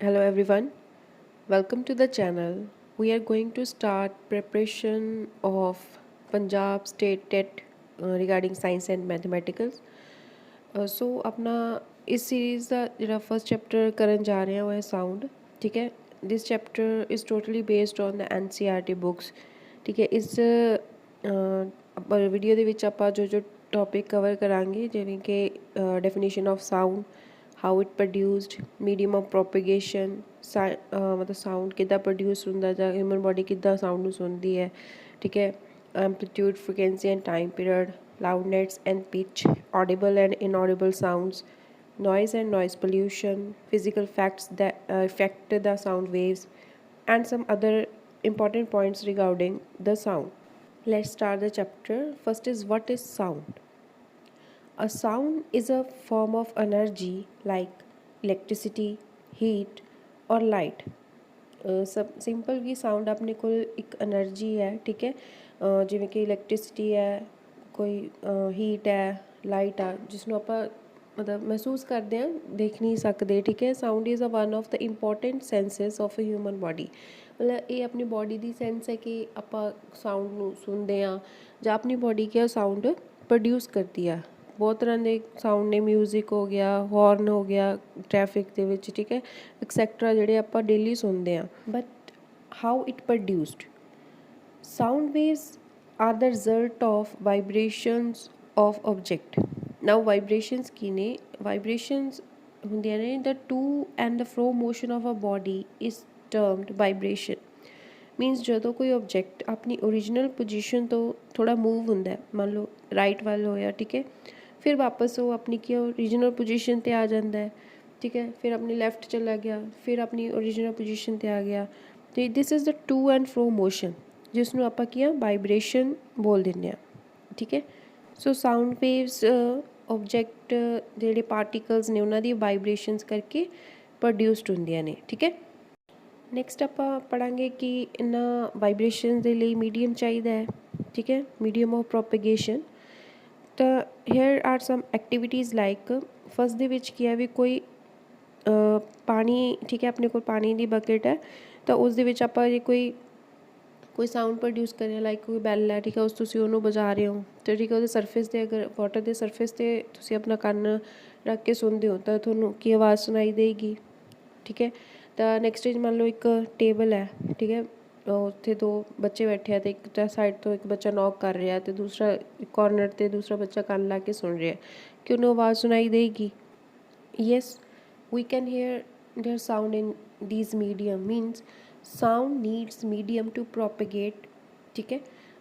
Hello everyone, welcome to the channel. We are going to start preparation of Punjab State TET regarding science and mathematicals. सो अपना इस series का जो first chapter करन जा रहे हैं वो है साउंड। ठीक है, this chapter is totally based on the NCERT books. ठीक है, इस ਵੀਡੀਓ ਦੇ ਵਿੱਚ ਆਪਾਂ ਜੋ ਟੌਪਿਕ ਕਵਰ ਕਰਾਂਗੇ ਜਿਵੇਂ ਕਿ definition of sound, how it produced, medium of propagation, ਮਤਲਬ ਸਾਊਂਡ ਕਿੱਦਾਂ ਪ੍ਰੋਡਿਊਸ ਹੁੰਦਾ ਜਾਂ ਹਿਊਮਨ ਬੋਡੀ ਕਿੱਦਾਂ ਸਾਊਂਡ ਨੂੰ ਸੁਣਦੀ ਹੈ। ਠੀਕ ਹੈ, amplitude, frequency end time period, loudness and pitch, audible and inaudible sounds, noise and noise pollution, physical facts that affect the sound waves, and some other important points regarding the sound. Let's start the chapter. First is what is sound? A sound is a form of energy like electricity, heat, or light. सब simple ਵੀ sound ਆਪਣੇ ਕੋਲ ਇੱਕ energy ਹੈ। ਠੀਕ ਹੈ, ਜਿਵੇਂ ਕਿ electricity ਹੈ, ਕੋਈ ਹੀਟ ਹੈ, ਲਾਈਟ ਆ, ਜਿਸ ਨੂੰ ਆਪਾਂ ਮਤਲਬ ਮਹਿਸੂਸ ਕਰਦੇ ਹਾਂ, ਦੇਖ ਨਹੀਂ ਸਕਦੇ। ਠੀਕ ਹੈ, sound is a one of the important senses of a human body. ਮਤਲਬ ਇਹ ਆਪਣੀ ਬੋਡੀ ਦੀ ਸੈਂਸ ਹੈ ਕਿ ਆਪਾਂ ਸਾਊਂਡ ਨੂੰ ਸੁਣਦੇ ਹਾਂ ਜਾਂ ਆਪਣੀ ਬੋਡੀ ਕੀ ਸਾਊਂਡ ਪ੍ਰੋਡਿਊਸ ਕਰਦੀ ਆ। ਬਹੁਤ ਤਰ੍ਹਾਂ ਦੇ ਸਾਊਂਡ ਨੇ, ਮਿਊਜ਼ਿਕ ਹੋ ਗਿਆ, ਹੌਰਨ ਹੋ ਗਿਆ ਟ੍ਰੈਫਿਕ ਦੇ ਵਿੱਚ। ਠੀਕ ਹੈ, ਐਕਸੈਕਟਰਾ ਜਿਹੜੇ ਆਪਾਂ ਡੇਲੀ ਸੁਣਦੇ ਹਾਂ। But how it produced? Sound waves are the result of vibrations of object. Now vibrations ਕੀ ਨੇ? Vibrations ਹੁੰਦੀਆਂ ਨੇ the to and the fro motion of a body is termed vibration. Means ਜਦੋਂ ਕੋਈ object ਆਪਣੀ original position ਤੋਂ ਥੋੜ੍ਹਾ move ਹੁੰਦਾ ਹੈ, ਮੰਨ ਲਓ ਰਾਈਟ ਵੱਲ ਹੋਇਆ, ਠੀਕ ਹੈ, ਫਿਰ ਵਾਪਸ ਉਹ ਆਪਣੀ ਕੀ ਓਰੀਜਨਲ ਪੋਜੀਸ਼ਨ 'ਤੇ ਆ ਜਾਂਦਾ ਹੈ। ਠੀਕ ਹੈ, ਫਿਰ ਆਪਣੀ ਲੈਫਟ ਚਲਾ ਗਿਆ, ਫਿਰ ਆਪਣੀ ਓਰੀਜਨਲ ਪੋਜੀਸ਼ਨ 'ਤੇ ਆ ਗਿਆ। ਅਤੇ this is the to and fro motion, ਜਿਸ ਨੂੰ ਆਪਾਂ ਕੀ ਆ ਵਾਈਬ੍ਰੇਸ਼ਨ ਬੋਲ ਦਿੰਦੇ ਹਾਂ। ਠੀਕ ਹੈ, ਸੋ ਸਾਊਂਡ ਵੇਵਸ ਓਬਜੈਕਟ ਜਿਹੜੇ ਪਾਰਟੀਕਲਸ ਨੇ ਉਹਨਾਂ ਦੀ ਵਾਈਬ੍ਰੇਸ਼ਨਸ ਕਰਕੇ ਪ੍ਰੋਡਿਊਸਡ ਹੁੰਦੀਆਂ ਨੇ। ਠੀਕ ਹੈ, ਨੈਕਸਟ ਆਪਾਂ ਪੜ੍ਹਾਂਗੇ ਕਿ ਇਹਨਾਂ ਵਾਈਬ੍ਰੇਸ਼ਨ ਦੇ ਲਈ ਮੀਡੀਅਮ ਚਾਹੀਦਾ ਹੈ। ਠੀਕ ਹੈ, ਮੀਡੀਅਮ ਆਫ ਪ੍ਰੋਪੇਗੇਸ਼ਨ। ਤਾਂ here are some activities like, first ਦੇ ਵਿੱਚ ਕੀ ਹੈ ਵੀ ਕੋਈ ਪਾਣੀ, ਠੀਕ ਹੈ, ਆਪਣੇ ਕੋਲ ਪਾਣੀ ਦੀ ਬਕਟ ਹੈ, ਤਾਂ ਉਸ ਦੇ ਵਿੱਚ ਆਪਾਂ ਜੇ ਕੋਈ ਸਾਊਂਡ ਪ੍ਰੋਡਿਊਸ ਕਰ ਰਹੇ, ਲਾਈਕ ਕੋਈ ਬੈਲ ਹੈ, ਠੀਕ ਹੈ, ਉਸ ਤੁਸੀਂ ਉਹਨੂੰ ਵਜਾ ਰਹੇ ਹੋ, ਅਤੇ ਠੀਕ ਹੈ ਉਹਦੇ ਸਰਫੇਸ 'ਤੇ ਅਗਰ ਵਾਟਰ ਦੇ ਸਰਫੇਸ 'ਤੇ ਤੁਸੀਂ ਆਪਣਾ ਕੰਨ ਰੱਖ ਕੇ ਸੁਣਦੇ ਹੋ ਤਾਂ ਤੁਹਾਨੂੰ ਕੀ ਆਵਾਜ਼ ਸੁਣਾਈ ਦੇਗੀ। ਠੀਕ ਹੈ, ਤਾਂ ਨੈਕਸਟ ਚੀਜ਼ ਮੰਨ ਲਓ ਇੱਕ ਟੇਬਲ ਹੈ, ਠੀਕ ਹੈ, ਉੱਥੇ ਦੋ ਬੱਚੇ ਬੈਠੇ ਆ ਅਤੇ ਇੱਕ ਤਾਂ ਸਾਈਡ ਤੋਂ ਇੱਕ ਬੱਚਾ ਨੌਕ ਕਰ ਰਿਹਾ ਅਤੇ ਦੂਸਰਾ ਕੋਰਨਰ 'ਤੇ ਦੂਸਰਾ ਬੱਚਾ ਕੰਨ ਲਾ ਕੇ ਸੁਣ ਰਿਹਾ, ਕਿ ਉਹਨੂੰ ਆਵਾਜ਼ ਸੁਣਾਈ ਦੇਗੀ। Yes, we can hear their sound in these medium, means sound needs medium to propagate। ਠੀਕ ਹੈ,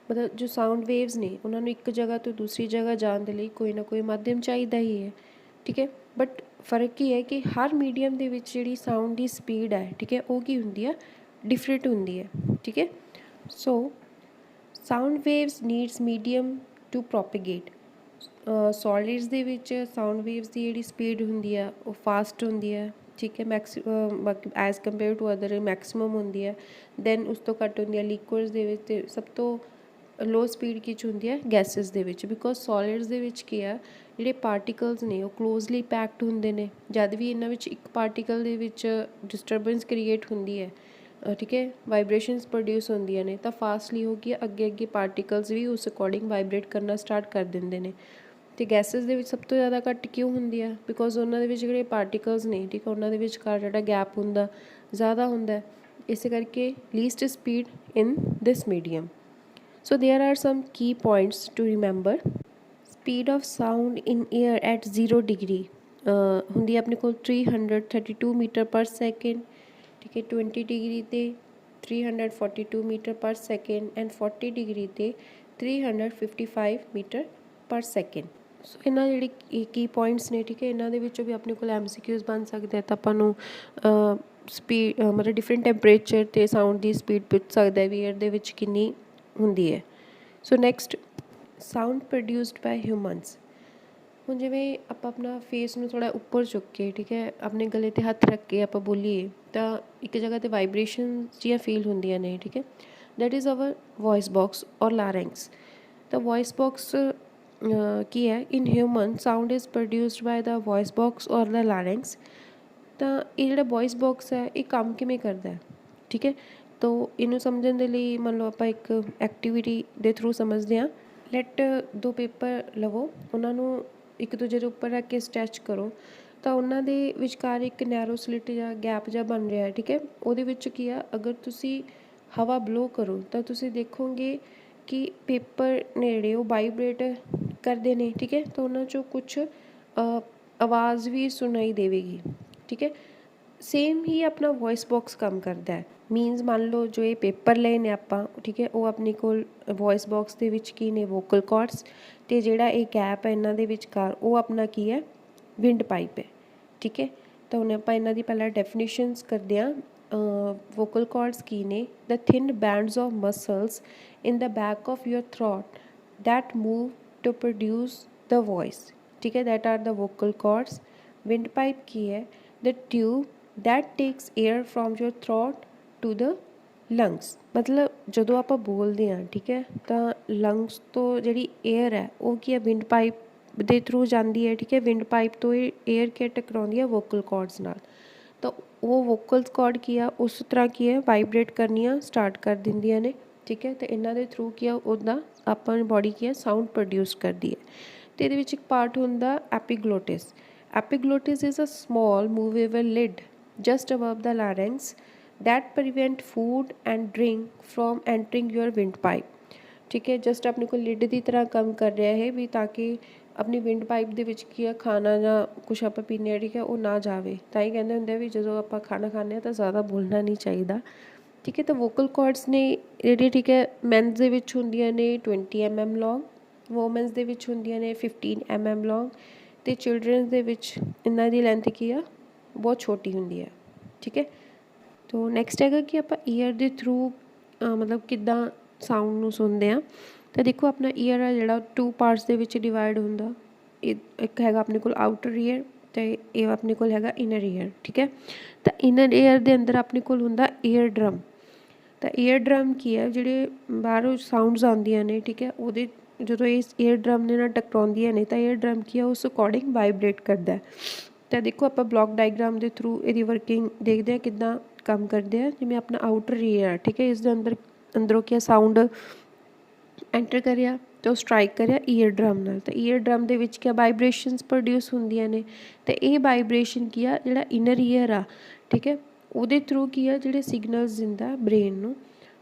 ਮਤਲਬ ਜੋ ਸਾਊਂਡ ਵੇਵਸ ਨੇ ਉਹਨਾਂ ਨੂੰ ਇੱਕ ਜਗ੍ਹਾ ਤੋਂ ਦੂਸਰੀ ਜਗ੍ਹਾ ਜਾਣ ਦੇ ਲਈ ਕੋਈ ਨਾ ਕੋਈ ਮਾਧਿਅਮ ਚਾਹੀਦਾ ਹੀ ਹੈ। ਠੀਕ ਹੈ, ਬਟ ਫਰਕ ਕੀ ਹੈ ਕਿ ਹਰ ਮੀਡੀਅਮ ਦੇ ਵਿੱਚ ਜਿਹੜੀ ਸਾਊਂਡ ਦੀ ਸਪੀਡ ਹੈ, ਠੀਕ ਹੈ, ਉਹ ਕੀ ਹੁੰਦੀ ਆ, ਡਿਫਰੈਂਟ ਹੁੰਦੀ ਹੈ। ਠੀਕ ਹੈ, so sound waves needs medium to propagate. Solids ਦੇ ਵਿੱਚ ਸਾਊਂਡ ਵੇਵਸ ਦੀ ਜਿਹੜੀ ਸਪੀਡ ਹੁੰਦੀ ਆ ਉਹ ਫਾਸਟ ਹੁੰਦੀ ਹੈ। ਠੀਕ ਹੈ, ਬਾਕੀ as compare to other maximum ਹੁੰਦੀ ਹੈ। ਦੈਨ ਉਸ ਤੋਂ ਘੱਟ ਹੁੰਦੀ ਹੈ ਲਿਕੁਇਡਸ ਦੇ ਵਿੱਚ, ਅਤੇ ਸਭ ਤੋਂ ਲੋ ਸਪੀਡ ਕਿਚ ਹੁੰਦੀ ਹੈ ਗੈਸਿਸ ਦੇ ਵਿੱਚ। ਬਿਕੋਜ਼ ਸੋਲਿਡਸ ਦੇ ਵਿੱਚ ਕੀ ਆ, ਜਿਹੜੇ ਪਾਰਟੀਕਲਸ ਨੇ ਉਹ ਕਲੋਜ਼ਲੀ ਪੈਕਡ ਹੁੰਦੇ ਨੇ। ਜਦ ਵੀ ਇਹਨਾਂ ਵਿੱਚ ਇੱਕ ਪਾਰਟੀਕਲ ਦੇ ਵਿੱਚ ਡਿਸਟਰਬੈਂਸ ਕ੍ਰੀਏਟ ਹੁੰਦੀ ਹੈ, ਠੀਕ ਹੈ, ਵਾਈਬ੍ਰੇਸ਼ਨਸ ਪ੍ਰੋਡਿਊਸ ਹੁੰਦੀਆਂ ਨੇ, ਤਾਂ ਫਾਸਟਲੀ ਹੋ ਕੇ ਅੱਗੇ ਅੱਗੇ ਪਾਰਟੀਕਲਸ ਵੀ ਉਸ ਅਕੋਰਡਿੰਗ ਵਾਈਬਰੇਟ ਕਰਨਾ ਸਟਾਰਟ ਕਰ ਦਿੰਦੇ ਨੇ। ਅਤੇ ਗੈਸਿਸ ਦੇ ਵਿੱਚ ਸਭ ਤੋਂ ਜ਼ਿਆਦਾ ਘੱਟ ਕਿਉਂ ਹੁੰਦੀ ਆ? ਬਿਕੋਜ਼ ਉਹਨਾਂ ਦੇ ਵਿੱਚ ਜਿਹੜੇ ਪਾਰਟੀਕਲਸ ਨੇ, ਠੀਕ ਹੈ, ਉਹਨਾਂ ਦੇ ਵਿਚਕਾਰ ਜਿਹੜਾ ਗੈਪ ਹੁੰਦਾ ਜ਼ਿਆਦਾ ਹੁੰਦਾ, ਇਸੇ ਕਰਕੇ least speed in this medium. So there are some key points to remember. Speed of sound in air at 0 degree ਹੁੰਦੀ ਹੈ ਆਪਣੇ ਕੋਲ 332 ਮੀਟਰ ਪਰ ਸੈਕਿੰਡ। ਠੀਕ ਹੈ, 20 ਡਿਗਰੀ 'ਤੇ 342 metre per second and 40 degree 'ਤੇ 355 ਮੀਟਰ ਪਰ ਸੈਕਿੰਡ। ਸੋ ਇਹਨਾਂ ਜਿਹੜੇ ਕੀ ਪੁਆਇੰਟਸ ਨੇ, ਠੀਕ ਹੈ, ਇਹਨਾਂ ਦੇ ਵਿੱਚੋਂ ਵੀ ਆਪਣੇ ਕੋਲ MCQs ਬਣ ਸਕਦੇ ਆ, ਤਾਂ ਆਪਾਂ ਨੂੰ ਸਪੀਡ ਮਤਲਬ ਡਿਫਰੈਂਟ ਟੈਂਪਰੇਚਰ 'ਤੇ ਸਾਊਂਡ ਦੀ ਸਪੀਡ ਪੁੱਛ ਸਕਦਾ ਵੀ ਏਅਰ ਦੇ ਵਿੱਚ ਕਿੰਨੀ ਹੁੰਦੀ ਹੈ। So next, sound produced by humans. ਹੁਣ ਜਿਵੇਂ ਆਪਾਂ ਆਪਣਾ ਫੇਸ ਨੂੰ ਥੋੜ੍ਹਾ ਉੱਪਰ ਚੁੱਕ ਕੇ, ਠੀਕ ਹੈ, ਆਪਣੇ ਗਲੇ 'ਤੇ ਹੱਥ ਰੱਖ ਕੇ ਆਪਾਂ ਬੋਲੀਏ ਤਾਂ ਇੱਕ ਜਗ੍ਹਾ 'ਤੇ ਵਾਈਬ੍ਰੇਸ਼ਨ ਜਿਹੀਆਂ ਫੀਲ ਹੁੰਦੀਆਂ ਨੇ। ਠੀਕ ਹੈ, that is our voice box or larynx. ਤਾਂ ਵੋਇਸ ਬਾਕਸ ਕੀ ਹੈ? In human sound is produced by the voice box or the ਲਾਰੈਂਕਸ। ਤਾਂ ਇਹ ਜਿਹੜਾ ਵੋਇਸ ਬਾਕਸ ਹੈ ਇਹ ਕੰਮ ਕਿਵੇਂ ਕਰਦਾ ਹੈ, ਠੀਕ ਹੈ। ਤਾਂ ਇਹਨੂੰ ਸਮਝਣ ਦੇ ਲਈ ਮੰਨ ਲਓ ਆਪਾਂ ਇੱਕ ਐਕਟੀਵਿਟੀ ਦੇ ਥਰੂ ਸਮਝਦੇ ਹਾਂ। ਲੈਟ 2 ਪੇਪਰ ਲਵੋ, ਉਹਨਾਂ ਨੂੰ ਇੱਕ ਦੂਜੇ ਦੇ ਉੱਪਰ ਰੱਖ ਕੇ ਸਟੈਚ ਕਰੋ, ਤਾਂ ਉਹਨਾਂ ਦੇ ਵਿਚਕਾਰ ਇੱਕ ਨੈਰੋ ਸਲਿਟ ਜਾਂ ਗੈਪ ਜਿਹਾ ਬਣ ਰਿਹਾ, ਠੀਕ ਹੈ। ਉਹਦੇ ਵਿੱਚ ਕੀ ਆ, ਅਗਰ ਤੁਸੀਂ ਹਵਾ ਬਲੋ ਕਰੋ ਤਾਂ ਤੁਸੀਂ ਦੇਖੋਗੇ ਕਿ ਪੇਪਰ ਨੇੜੇ ਉਹ ਵਾਈਬ੍ਰੇਟ ਕਰਦੇ ਨੇ, ਠੀਕ ਹੈ। ਤਾਂ ਉਹਨਾਂ 'ਚੋਂ ਕੁਛ ਆਵਾਜ਼ ਵੀ ਸੁਣਾਈ ਦੇਵੇਗੀ, ਠੀਕ ਹੈ। ਸੇਮ ਹੀ ਆਪਣਾ ਵੋਇਸ ਬਾਕਸ ਕੰਮ ਕਰਦਾ ਹੈ। ਮੀਨਸ ਮੰਨ ਲਓ ਜੋ ਇਹ ਪੇਪਰ ਲਏ ਨੇ ਆਪਾਂ, ਠੀਕ ਹੈ, ਉਹ ਆਪਣੇ ਕੋਲ ਵੋਇਸ ਬਾਕਸ ਦੇ ਵਿੱਚ ਕੀ ਨੇ, ਵੋਕਲ ਕਾਰਡਸ, ਅਤੇ ਜਿਹੜਾ ਇਹ ਗੈਪ ਹੈ ਇਹਨਾਂ ਦੇ ਵਿਚਕਾਰ ਉਹ ਆਪਣਾ ਕੀ ਹੈ, ਵਿੰਡ ਪਾਈਪ ਹੈ, ਠੀਕ ਹੈ। ਤਾਂ ਹੁਣ ਆਪਾਂ ਇਹਨਾਂ ਦੀ ਪਹਿਲਾਂ ਡੈਫੀਨੇਸ਼ਨਸ ਕਰਦੇ ਹਾਂ। ਵੋਕਲ ਕਾਰਡਸ ਕੀ ਨੇ, the thin bands of muscles in the back of your throat that move to produce the voice, ठीक है, that are the vocal cords। windpipe की है, the tube that takes air from your throat to the lungs। मतलब ਜਦੋਂ ਆਪਾਂ ਬੋਲਦੇ ਹਾਂ, ਠੀਕ ਹੈ, ਤਾਂ ਲੰਗਸ ਤੋਂ ਜਿਹੜੀ ਏਅਰ ਹੈ ਉਹ ਕੀ ਹੈ, ਵਿੰਡ ਪਾਈਪ ਦੇ ਥਰੂ ਜਾਂਦੀ ਹੈ, ਠੀਕ ਹੈ। ਵਿੰਡ ਪਾਈਪ ਤੋਂ ਇਹ ਏਅਰ ਕੀ ਟਕਰਾਉਂਦੀ ਹੈ ਵੋਕਲ ਕਾਰਡਸ ਨਾਲ, ਤਾਂ ਉਹ ਵੋਕਲ ਕਾਰਡ ਕੀ ਆ ਉਸ ਤਰ੍ਹਾਂ ਕੀ ਹੈ ਵਾਈਬਰੇਟ ਕਰਨੀਆਂ ਸਟਾਰਟ ਕਰ ਦਿੰਦੀਆਂ ਨੇ, ਠੀਕ ਹੈ। ਅਤੇ ਇਹਨਾਂ ਦੇ ਥਰੂ ਕੀ ਆ ਉਹਦਾ ਆਪਾਂ ਬੋਡੀ ਕੀ ਹੈ ਸਾਊਂਡ ਪ੍ਰੋਡਿਊਸ ਕਰਦੀ ਹੈ। ਅਤੇ ਇਹਦੇ ਵਿੱਚ ਇੱਕ ਪਾਰਟ ਹੁੰਦਾ epiglottis. Epiglottis is a small movable lid just above the larynx that prevent food and drink from entering your windpipe, ਠੀਕ ਹੈ। ਜਸਟ ਆਪਣੇ ਕੋਲ ਲਿਡ ਦੀ ਤਰ੍ਹਾਂ ਕੰਮ ਕਰ ਰਿਹਾ ਹੈ ਵੀ ਤਾਂ ਕਿ ਆਪਣੀ ਵਿੰਡ ਪਾਈਪ ਦੇ ਵਿੱਚ ਕੀ ਆ ਖਾਣਾ ਜਾਂ ਕੁਛ ਆਪਾਂ ਪੀਂਦੇ ਹਾਂ, ਠੀਕ ਹੈ, ਉਹ ਨਾ ਜਾਵੇ। ਤਾਂ ਹੀ ਕਹਿੰਦੇ ਹੁੰਦੇ ਆ ਵੀ ਜਦੋਂ ਆਪਾਂ ਖਾਣਾ ਖਾਂਦੇ ਹਾਂ ਤਾਂ ਜ਼ਿਆਦਾ ਬੋਲਣਾ ਨਹੀਂ ਚਾਹੀਦਾ, ਠੀਕ ਹੈ। ਤਾਂ ਵੋਕਲ ਕਾਰਡਸ ਨੇ ਜਿਹੜੇ, ਠੀਕ ਹੈ, ਮੈਨਸ ਦੇ ਵਿੱਚ ਹੁੰਦੀਆਂ ਨੇ 20 mm ਲੌਂਗ, ਵੂਮੈਨਸ ਦੇ ਵਿੱਚ ਹੁੰਦੀਆਂ ਨੇ 15 mm ਲੌਂਗ, ਅਤੇ ਚਿਲਡਰਨਸ ਦੇ ਵਿੱਚ ਇਹਨਾਂ ਦੀ ਲੈਂਥ ਕੀ ਆ ਬਹੁਤ ਛੋਟੀ ਹੁੰਦੀ ਹੈ, ਠੀਕ ਹੈ। ਤੋ ਨੈਕਸਟ ਹੈਗਾ ਕਿ ਆਪਾਂ ਈਅਰ ਦੇ ਥਰੂ ਮਤਲਬ ਕਿੱਦਾਂ ਸਾਊਂਡ ਨੂੰ ਸੁਣਦੇ ਹਾਂ। ਤਾਂ ਦੇਖੋ ਆਪਣਾ ਈਅਰ ਆ ਜਿਹੜਾ 2 ਪਾਰਟਸ ਦੇ ਵਿੱਚ ਡਿਵਾਈਡ ਹੁੰਦਾ। ਇੱਕ ਹੈਗਾ ਆਪਣੇ ਕੋਲ ਆਊਟਰ ਈਅਰ ਅਤੇ ਇਹ ਆਪਣੇ ਕੋਲ ਹੈਗਾ ਇਨਰ ਈਅਰ, ਠੀਕ ਹੈ। ਤਾਂ ਇਨਰ ਈਅਰ ਦੇ ਅੰਦਰ ਆਪਣੇ ਕੋਲ ਹੁੰਦਾ ਈਅਰ ਡਰਮ। ਤਾਂ ਈਅਰ ਡਰਮ ਕੀ ਹੈ, ਜਿਹੜੇ ਬਾਹਰੋਂ ਸਾਊਂਡਸ ਆਉਂਦੀਆਂ ਨੇ, ਠੀਕ ਹੈ, ਉਹਦੇ ਜਦੋਂ ਇਸ ਈਅਰ ਡਰਮ ਦੇ ਨਾਲ ਟਕਰਾਉਂਦੀਆਂ ਨੇ ਤਾਂ ਈਅਰ ਡਰਮ ਕੀ ਆ ਉਸ ਅਕੋਰਡਿੰਗ ਵਾਈਬਰੇਟ ਕਰਦਾ। ਤਾਂ ਦੇਖੋ ਆਪਾਂ ਬਲੌਕ ਡਾਇਗਰਾਮ ਦੇ ਥਰੂ ਇਹਦੀ ਵਰਕਿੰਗ ਦੇਖਦੇ ਹਾਂ ਕਿੱਦਾਂ ਕੰਮ ਕਰਦੇ ਆ। ਜਿਵੇਂ ਆਪਣਾ ਆਊਟਰ ਈਅਰ, ਠੀਕ ਹੈ, ਇਸ ਦੇ ਅੰਦਰੋਂ ਕੀ ਸਾਊਂਡ ਐਂਟਰ ਕਰਿਆ ਅਤੇ ਉਹ ਸਟਰਾਈਕ ਕਰਿਆ ਈਅਰ ਡਰਮ ਨਾਲ, ਤਾਂ ਈਅਰ ਡਰਮ ਦੇ ਵਿੱਚ ਕੀ ਵਾਈਬ੍ਰੇਸ਼ਨਸ ਪ੍ਰੋਡਿਊਸ ਹੁੰਦੀਆਂ ਨੇ। ਅਤੇ ਇਹ ਵਾਈਬ੍ਰੇਸ਼ਨ ਕੀ ਆ ਜਿਹੜਾ ਇਨਰ ਈਅਰ ਆ, ਠੀਕ ਹੈ, ਉਹਦੇ ਥਰੂ ਕੀ ਆ ਜਿਹੜੇ ਸਿਗਨਲਸ ਦਿੰਦਾ ਬ੍ਰੇਨ ਨੂੰ।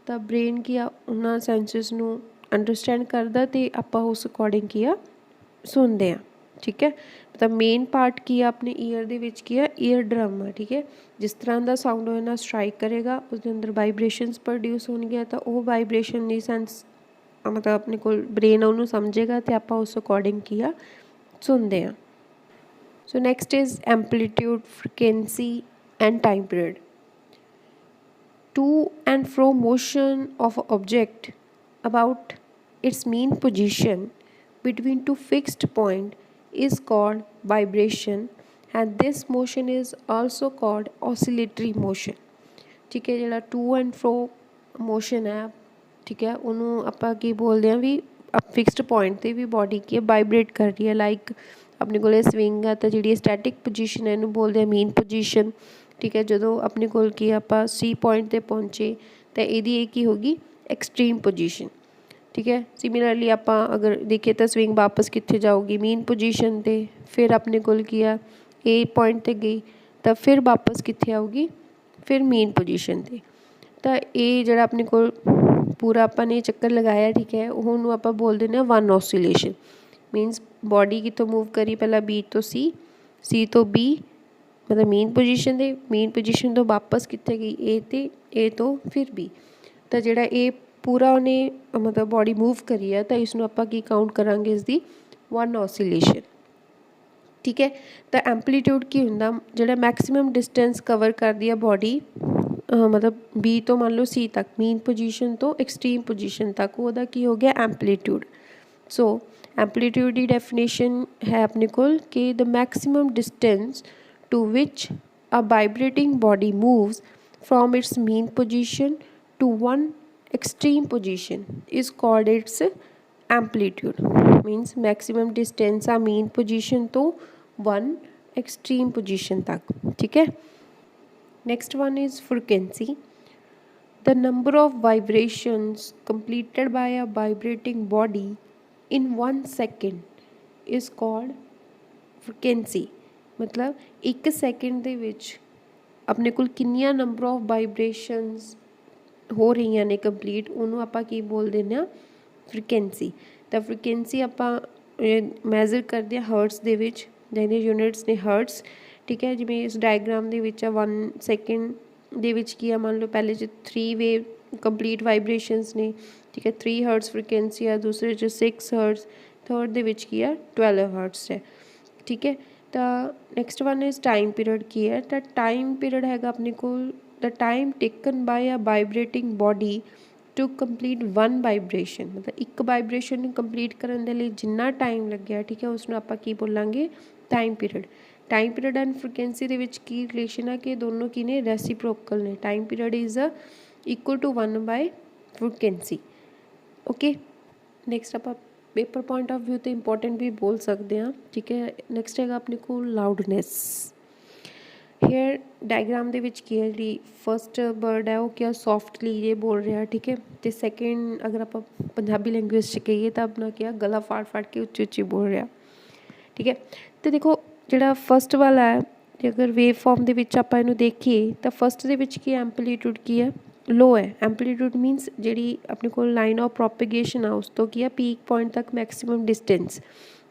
ਤਾਂ ਬ੍ਰੇਨ ਕੀ ਆ ਉਹਨਾਂ ਸੈਂਸਸ ਨੂੰ ਅੰਡਰਸਟੈਂਡ ਕਰਦਾ ਅਤੇ ਆਪਾਂ ਉਸ ਅਕੋਰਡਿੰਗ ਕੀ ਆ ਸੁਣਦੇ ਹਾਂ, ਠੀਕ ਹੈ। ਤਾਂ ਮੇਨ ਪਾਰਟ ਕੀ ਆ ਆਪਣੇ ਈਅਰ ਦੇ ਵਿੱਚ ਕੀ ਆ ਈਅਰ ਡਰਮ ਆ, ਠੀਕ ਹੈ। ਜਿਸ ਤਰ੍ਹਾਂ ਦਾ ਸਾਊਂਡ ਉਹ ਨਾਲ ਸਟਰਾਈਕ ਕਰੇਗਾ ਉਸਦੇ ਅੰਦਰ ਵਾਈਬ੍ਰੇਸ਼ਨਸ ਪ੍ਰੋਡਿਊਸ ਹੋਣਗੀਆਂ, ਤਾਂ ਉਹ ਵਾਈਬ੍ਰੇਸ਼ਨ ਦੀ ਸੈਂਸ ਮਤਲਬ ਆਪਣੇ ਕੋਲ ਬ੍ਰੇਨ ਉਹਨੂੰ ਸਮਝੇਗਾ ਅਤੇ ਆਪਾਂ ਉਸ ਅਕੋਰਡਿੰਗ ਕੀ ਆ ਸੁਣਦੇ ਹਾਂ। So next is amplitude, frequency end time period. To and fro motion of an object about its mean position between two fixed points is called vibration, and this motion is also called oscillatory motion, ठीक है। ਜਿਹੜਾ to and fro motion ਹੈ, ਠੀਕ ਹੈ, ਉਹਨੂੰ ਆਪਾਂ ਕੀ ਬੋਲਦੇ ਹਾਂ ਵੀ ਫਿਕਸਡ ਪੁਆਇੰਟ 'ਤੇ ਵੀ ਬੋਡੀ ਕੀ ਹੈ ਵਾਈਬਰੇਟ ਕਰ ਰਹੀ ਹੈ। ਲਾਈਕ ਆਪਣੇ ਕੋਲ ਸਵਿੰਗ ਆ ਤਾਂ ਜਿਹੜੀ ਸਟੈਟਿਕ ਪੋਜੀਸ਼ਨ ਹੈ ਇਹਨੂੰ ਬੋਲਦੇ ਆ ਮੀਨ ਪੋਜੀਸ਼ਨ, ਠੀਕ ਹੈ। ਜਦੋਂ ਆਪਣੇ ਕੋਲ ਕੀ ਆਪਾਂ ਸੀ ਪੁਆਇੰਟ 'ਤੇ ਪਹੁੰਚੇ ਤਾਂ ਇਹਦੀ ਇਹ ਕੀ ਹੋਗੀ ਐਕਸਟ੍ਰੀਮ ਪੋਜੀਸ਼ਨ, ਠੀਕ ਹੈ। ਸਿਮਿਲਰਲੀ ਆਪਾਂ ਅਗਰ ਦੇਖੀਏ ਤਾਂ ਸਵਿੰਗ ਵਾਪਸ ਕਿੱਥੇ ਜਾਊਗੀ ਮੀਨ ਪੋਜੀਸ਼ਨ 'ਤੇ, ਫਿਰ ਆਪਣੇ ਕੋਲ ਕੀ ਆ ਇਹ ਪੁਆਇੰਟ 'ਤੇ ਗਈ ਤਾਂ ਫਿਰ ਵਾਪਸ ਕਿੱਥੇ ਆਊਗੀ ਫਿਰ ਮੇਨ ਪੋਜੀਸ਼ਨ 'ਤੇ। ਤਾਂ ਇਹ ਜਿਹੜਾ ਆਪਣੇ ਕੋਲ ਪੂਰਾ ਆਪਾਂ ਨੇ ਚੱਕਰ ਲਗਾਇਆ, ਠੀਕ ਹੈ, ਉਹਨੂੰ ਆਪਾਂ ਬੋਲ ਦਿੰਦੇ ਹਾਂ 1 ਔਸੀਲੇਸ਼ਨ। ਮੀਨਸ ਬੋਡੀ ਕਿੱਥੋਂ ਮੂਵ ਕਰੀ ਪਹਿਲਾਂ ਬੀ ਤੋਂ ਸੀ, ਸੀ ਤੋਂ ਬੀ ਮਤਲਬ ਮੇਨ ਪੋਜੀਸ਼ਨ 'ਤੇ, ਮੇਨ ਪੋਜੀਸ਼ਨ ਤੋਂ ਵਾਪਸ ਕਿੱਥੇ ਗਈ ਏ 'ਤੇ, ਏ ਤੋਂ ਫਿਰ ਬੀ। ਤਾਂ ਜਿਹੜਾ ਇਹ ਪੂਰਾ ਉਹਨੇ ਮਤਲਬ ਬੋਡੀ ਮੂਵ ਕਰੀ ਹੈ ਤਾਂ ਇਸਨੂੰ ਆਪਾਂ ਕੀ ਕਾਊਂਟ ਕਰਾਂਗੇ ਇਸਦੀ 1 ਔਸੀਲੇਸ਼ਨ, ਠੀਕ ਹੈ। ਤਾਂ ਐਂਪਲੀਟਿਊਡ ਕੀ ਹੁੰਦਾ ਜਿਹੜਾ ਮੈਕਸੀਮਮ ਡਿਸਟੈਂਸ ਕਵਰ ਕਰਦੀ ਹੈ ਬੋਡੀ ਮਤਲਬ ਬੀ ਤੋਂ ਮੰਨ ਲਓ ਸੀ ਤੱਕ, ਮੇਨ ਪੋਜੀਸ਼ਨ ਤੋਂ ਐਕਸਟ੍ਰੀਮ ਪੋਜੀਸ਼ਨ ਤੱਕ, ਉਹਦਾ ਕੀ ਹੋ ਗਿਆ ਐਂਪਲੀਟਿਊਡ। ਸੋ ਐਂਪਲੀਟਿਊਡ ਦੀ ਡੈਫੀਨੇਸ਼ਨ ਹੈ ਆਪਣੇ ਕੋਲ ਕਿ the maximum distance to which a vibrating body moves from its mean position to one extreme position is called its amplitude। Means maximum distance a mean position to one extreme position तक, ठीक है। Next one is frequency. The number of vibrations completed by a vibrating body in 1 second is called frequency. मतलब 1 second ਦੇ ਵਿੱਚ ਆਪਣੇ ਕੋਲ ਕਿੰਨੀਆਂ number of vibrations ਹੋ ਰਹੀਆਂ ਨੇ ਕੰਪਲੀਟ, ਉਹਨੂੰ ਆਪਾਂ ਕੀ ਬੋਲ ਦਿੰਦੇ ਹਾਂ, ਫ੍ਰੀਕੁਐਂਸੀ। ਤਾਂ ਫ੍ਰੀਕੁਐਂਸੀ ਆਪਾਂ ਮੈਜ਼ਰ ਕਰਦੇ ਹਾਂ ਹਰਟਸ ਦੇ ਵਿੱਚ, ਜਿਹਦੇ ਯੂਨਿਟਸ ਨੇ ਹਰਟਸ, ਠੀਕ ਹੈ। ਜਿਵੇਂ ਇਸ ਡਾਇਗਰਾਮ ਦੇ ਵਿੱਚ ਆ 1 ਸੈਕਿੰਡ ਦੇ ਵਿੱਚ ਕੀ ਆ, ਮੰਨ ਲਓ ਪਹਿਲੇ 'ਚ 3 ਵੇਵ ਕੰਪਲੀਟ ਵਾਈਬ੍ਰੇਸ਼ਨਸ ਨੇ, ਠੀਕ ਹੈ, 3 ਹਰਟਸ ਫ੍ਰੀਕੁਐਂਸੀ ਆ, ਦੂਸਰੇ 'ਚ 6 ਹਰਟਸ, ਥਰਡ ਦੇ ਵਿੱਚ ਕੀ ਆ 12 ਹਰਟਸ ਹੈ, ਠੀਕ ਹੈ। ਤਾਂ next one is time period. ਕੀ ਹੈ, ਤਾਂ ਟਾਈਮ ਪੀਰੀਅਡ ਹੈਗਾ ਆਪਣੇ ਕੋਲ the time taken by a vibrating body to complete 1 vibration. ਮਤਲਬ ਇੱਕ ਵਾਈਬ੍ਰੇਸ਼ਨ ਨੂੰ ਕੰਪਲੀਟ ਕਰਨ ਦੇ ਲਈ ਜਿੰਨਾ ਟਾਈਮ ਲੱਗਿਆ, ਠੀਕ ਹੈ, ਉਸਨੂੰ ਆਪਾਂ ਕੀ ਬੋਲਾਂਗੇ, time period. Time period and frequency ਦੇ ਵਿੱਚ ਕੀ ਰਿਲੇਸ਼ਨ ਆ ਕਿ ਦੋਨੋਂ ਕੀ ਨੇ, ਰੈਸੀਪ੍ਰੋਕਲ ਨੇ। Time period is equal to 1 by frequency, okay. Next ਆਪਾਂ ਪੇਪਰ ਪੁਆਇੰਟ ਆਫ ਵਿਊ 'ਤੇ ਇੰਪੋਰਟੈਂਟ ਵੀ ਬੋਲ ਸਕਦੇ ਹਾਂ, ਠੀਕ ਹੈ। ਨੈਕਸਟ ਹੈਗਾ ਆਪਣੇ ਕੋਲ ਲਾਊਡਨੈਸ। ਹੇਅਰ ਡਾਇਗਰਾਮ ਦੇ ਵਿੱਚ ਕੀ ਹੈ, ਜਿਹੜੀ ਫਸਟ ਵਰਡ ਹੈ ਉਹ ਕੀ ਸੌਫਟਲੀ ਇਹ ਬੋਲ ਰਿਹਾ, ਠੀਕ ਹੈ। ਅਤੇ ਸੈਕਿੰਡ ਅਗਰ ਆਪਾਂ ਪੰਜਾਬੀ ਲੈਂਗੁਏਜ 'ਚ ਕਹੀਏ ਤਾਂ ਆਪਣਾ ਕੀ ਗਲਾ ਫਾੜ ਫਾੜ ਕੇ ਉੱਚੀ ਉੱਚੀ ਬੋਲ ਰਿਹਾ, ਠੀਕ ਹੈ। ਅਤੇ ਦੇਖੋ ਜਿਹੜਾ ਫਸਟ ਵਾਲਾ ਹੈ, ਜੇ ਅਗਰ ਵੇਵ ਫਾਰਮ ਦੇ ਵਿੱਚ ਆਪਾਂ ਇਹਨੂੰ ਦੇਖੀਏ ਤਾਂ ਫਸਟ ਦੇ ਵਿੱਚ ਕੀ ਐਂਪਲੀਟਿਊਡ ਕੀ ਹੈ, ਲੋ ਹੈ। ਐਂਪਲੀਟਿਊਡ ਮੀਨਸ ਜਿਹੜੀ ਆਪਣੇ ਕੋਲ ਲਾਈਨ ਆਫ ਪ੍ਰੋਪੇਗੇਸ਼ਨ ਆ ਉਸ ਤੋਂ ਕੀ ਆ ਪੀਕ ਪੁਆਇੰਟ ਤੱਕ ਮੈਕਸੀਮਮ ਡਿਸਟੈਂਸ,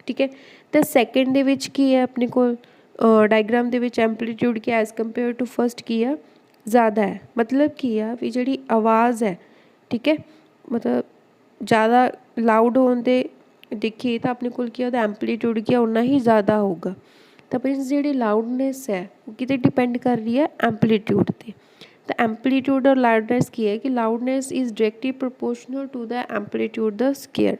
ਠੀਕ ਹੈ। ਅਤੇ ਸੈਕਿੰਡ ਦੇ ਵਿੱਚ ਕੀ ਹੈ ਆਪਣੇ ਕੋਲ ਡਾਇਗਰਾਮ ਦੇ ਵਿੱਚ ਐਂਪਲੀਟਿਊਡ ਕੀ ਐਜ਼ ਕੰਪੇਅਰ ਟੂ ਫਸਟ ਕੀ ਆ ਜ਼ਿਆਦਾ ਹੈ। ਮਤਲਬ ਕੀ ਆ ਵੀ ਜਿਹੜੀ ਆਵਾਜ਼ ਹੈ, ਠੀਕ ਹੈ, ਮਤਲਬ ਜ਼ਿਆਦਾ ਲਾਊਡ ਹੋਣ 'ਤੇ ਦੇਖੀਏ ਤਾਂ ਆਪਣੇ ਕੋਲ ਕੀ ਉਹਦਾ ਐਂਪਲੀਟਿਊਡ ਕੀ ਆ ਉਨਾ ਹੀ ਜ਼ਿਆਦਾ ਹੋਊਗਾ। ਤਾਂ ਮੀਨਸ ਜਿਹੜੀ ਲਾਊਡਨੈਸ ਹੈ ਉਹ ਕਿਤੇ ਡਿਪੈਂਡ ਕਰ ਰਹੀ ਹੈ ਐਂਪਲੀਟਿਊਡ 'ਤੇ। ਤਾਂ ਐਂਪਲੀਟਿਊਡ ਔਰ ਲਾਊਡਨੈਸ ਕੀ ਹੈ ਕਿ loudness is directly proportional to the amplitude ਦਾ ਸਕੇਅਰ,